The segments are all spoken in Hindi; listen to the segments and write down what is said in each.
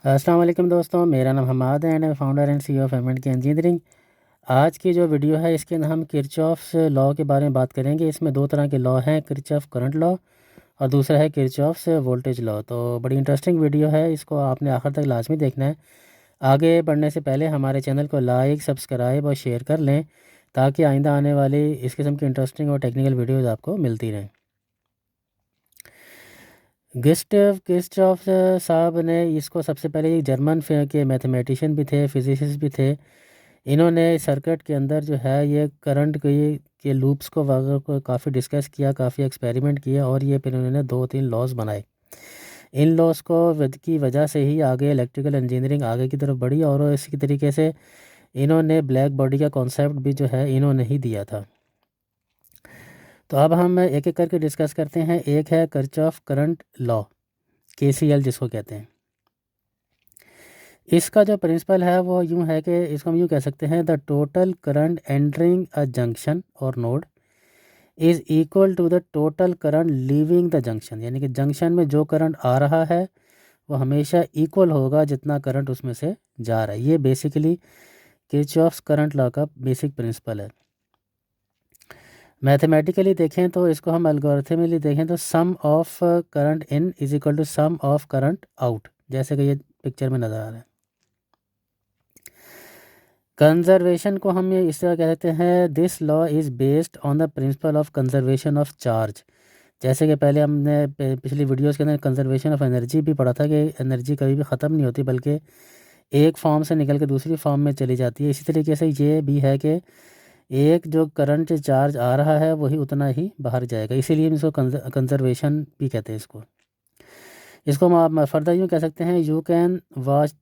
अस्सलाम वालेकुम दोस्तों, मेरा नाम हमाद है and founder and CEO of M and K engineering. आज की जो वीडियो है इसके अंदर हम किरचॉफ्स लॉ के बारे में बात करेंगे। इसमें दो तरह के लॉ हैं, किरचॉफ करंट लॉ और दूसरा है किरचॉफ्स वोल्टेज लॉ। तो बड़ी इंटरेस्टिंग वीडियो है, इसको आपने आखिर तक लाजमी देखना है। आगे बढ़ने से पहले हमारे चैनल को लाइक, सब्सक्राइब और शेयर कर लें ताकि आइंदा आने वाली इस किस्म की इंटरेस्टिंग और टेक्निकल वीडियोज़ आपको मिलती रहें। किर्चॉफ साहब ने इसको सबसे पहले जर्मन के मैथमेटिशियन भी थे, फिजिसिस्ट भी थे। इन्होंने सर्किट के अंदर जो है ये करंट के लूप्स को वगैरह को काफ़ी डिस्कस किया, काफ़ी एक्सपेरिमेंट किया और ये फिर उन्होंने 2-3 लॉज बनाए। इन लॉज को की वजह से ही आगे इलेक्ट्रिकल इंजीनियरिंग आगे की तरफ बढ़ी और इसी तरीके से इन्होंने ब्लैक बॉडी का कॉन्सेप्ट भी जो है इन्होंने ही दिया था। तो अब हम एक एक करके डिस्कस करते हैं। एक है किर्चॉफ करंट लॉ, केसीएल जिसको कहते हैं। इसका जो प्रिंसिपल है वो यूं है कि इसको हम यूं कह सकते हैं, the total current entering a junction और node is equal to the total current leaving the junction. यानी कि जंक्शन में जो करंट आ रहा है वो हमेशा इक्वल होगा जितना करंट उसमें से जा रहा है। ये बेसिकली किर्चॉफ्स करंट लॉ का बेसिक प्रिंसिपल है। मैथमेटिकली देखें तो इसको हम एल्गोरिथमिकली देखें तो sum of current in is equal to sum of current out, जैसे कि ये पिक्चर में नज़र आ रहा है। कंजर्वेशन को हम ये इस तरह कह सकते हैं, this law is based on the principle of conservation of charge. जैसे कि पहले हमने पिछली वीडियोस के अंदर कंजर्वेशन ऑफ एनर्जी भी पढ़ा था कि एनर्जी कभी भी ख़त्म नहीं होती बल्कि एक फॉर्म से निकल के दूसरी फॉर्म में चली जाती है। इसी तरीके से ये भी है कि एक जो करंट चार्ज आ रहा है वही उतना ही बाहर जाएगा, इसीलिए हम इसको कंजर्वेशन भी कहते हैं। इसको हम आप फर्दर यूँ कह सकते हैं, यू कैन वॉच।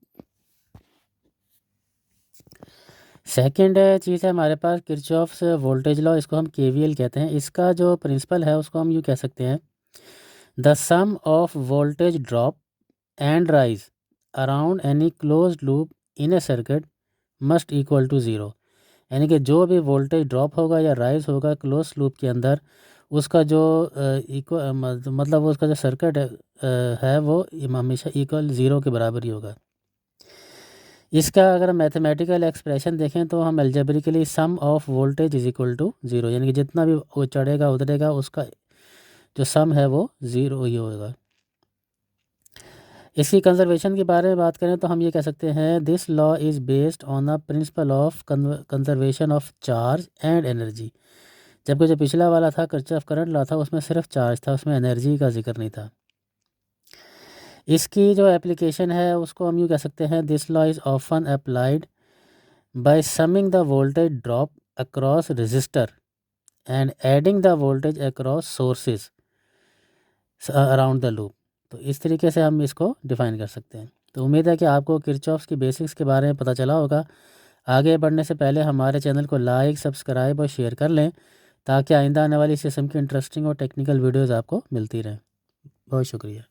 सेकंड चीज़ है हमारे पास किर्चॉफ्स वोल्टेज लॉ, इसको हम केवीएल कहते हैं। इसका जो प्रिंसिपल है उसको हम यूँ कह सकते हैं, the sum of voltage drop and rise around any close loop in a circuit must equal to zero. यानी कि जो भी वोल्टेज ड्रॉप होगा या राइज होगा क्लोज लूप के अंदर, उसका जो मतलब उसका जो सर्किट है वो हमेशा इक्वल ज़ीरो के बराबर ही होगा। इसका अगर मैथमेटिकल एक्सप्रेशन देखें तो हम algebraically sum of voltage is equal to zero, यानी कि जितना भी वो चढ़ेगा उतरेगा उसका जो सम है वो ज़ीरो ही होगा। इसकी कंजर्वेशन के बारे में बात करें तो हम ये कह सकते हैं, this law is based on the principle of conservation of charge and energy. जबकि जो पिछला वाला था किर्चॉफ करंट लॉ था उसमें सिर्फ चार्ज था, उसमें एनर्जी का जिक्र नहीं था। इसकी जो एप्लीकेशन है उसको हम यूँ कह सकते हैं, this law is often applied by summing the voltage drop across register and adding the voltage across sources around the loop. तो इस तरीके से हम इसको डिफ़ाइन कर सकते हैं। तो उम्मीद है कि आपको किर्चॉफ्स की बेसिक्स के बारे में पता चला होगा। आगे बढ़ने से पहले हमारे चैनल को लाइक, सब्सक्राइब और शेयर कर लें ताकि आइंदा आने वाली इस किस्म की इंटरेस्टिंग और टेक्निकल वीडियोज़ आपको मिलती रहें। बहुत शुक्रिया।